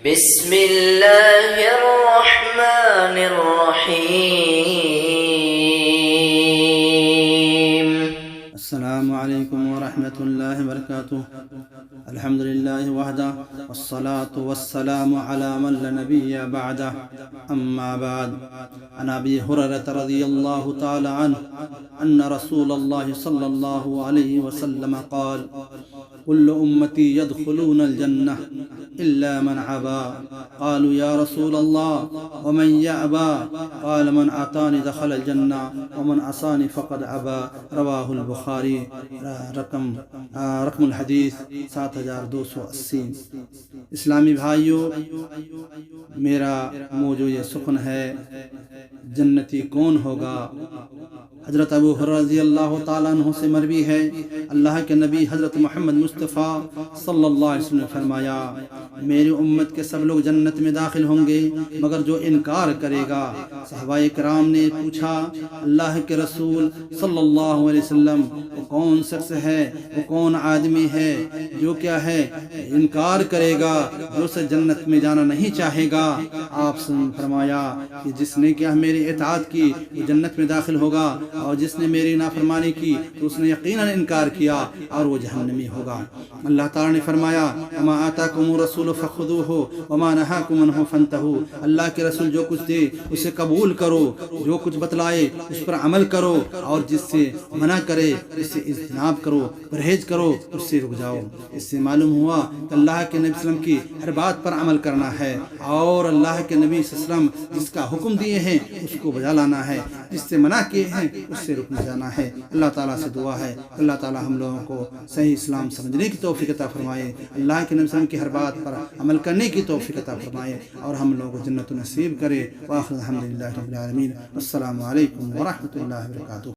بسم اللہ الرحمن الرحیم۔ السلام علیکم ورحمۃ اللہ وبرکاتہ۔ الحمد للہ وحدہ والصلاة والسلام علی من لا نبی بعدہ، اما بعد۔ عن ابی ہریرہ رضی اللہ تعالی عنہ ان رسول اللہ صلی اللہ علیہ وسلم قال: كل امتی يدخلون الجنہ الا من ابى، قالوا یا رسول اللہ ومن یأبى؟ قال من اطاعنی دخل الجنہ ومن عصانی فقد ابى، رواہ البخاری۔ رقم الحدیث 7280۔ اسلامی بھائیوں، میرا موضوع یہ سخن ہے، جنتی کون ہوگا؟ حضرت ابو ہریرہ رضی اللہ تعالیٰ عنہ سے مروی ہے، اللہ کے نبی حضرت محمد مصطفیٰ صلی اللہ علیہ وسلم نے فرمایا، میری امت کے سب لوگ جنت میں داخل ہوں گے مگر جو انکار کرے گا۔ صحابہ کرام نے پوچھا، اللہ کے رسول صلی اللہ علیہ وسلم، وہ کون شخص ہے، وہ کون آدمی ہے جو کیا ہے انکار کرے گا، جو سے جنت میں جانا نہیں چاہے گا؟ آپ نے فرمایا کہ جس نے کیا میری اطاعت کی وہ جنت میں داخل ہوگا، اور جس نے میری نافرمانی کی تو اس نے یقیناً انکار کیا اور وہ جہنمی ہوگا۔ اللہ تعالیٰ نے فرمایا، وما آتاکم الرسول فخذوہ وما نہاکم عنہ فانتہوا۔ اللہ کے رسول جو کچھ دے اسے قبول کرو، جو کچھ بتلائے اس پر عمل کرو، اور جس سے منع کرے اس سے اجتناب کرو، پرہیز کرو، اس سے رک جاؤ۔ اس سے معلوم ہوا کہ اللہ کے نبی صلی اللہ علیہ وسلم کی ہر بات پر عمل کرنا ہے، اور اللہ کے نبی صلی اللہ علیہ وسلم جس کا حکم دیے ہیں اس کو بجا لانا ہے، جس سے منع کیے ہیں اس سے رکنا جانا ہے۔ اللہ تعالیٰ سے دعا ہے اللہ تعالیٰ ہم لوگوں کو صحیح اسلام سمجھنے کی توفیق عطا فرمائے، اللہ کے نبی صلی اللہ علیہ وسلم کی ہر بات پر عمل کرنے کی توفیق عطا فرمائے، اور ہم لوگوں کو جنت نصیب کرے۔ وآخر الحمد للہ رب العالمین۔ السلام علیکم ورحمۃ اللہ وبرکاتہ۔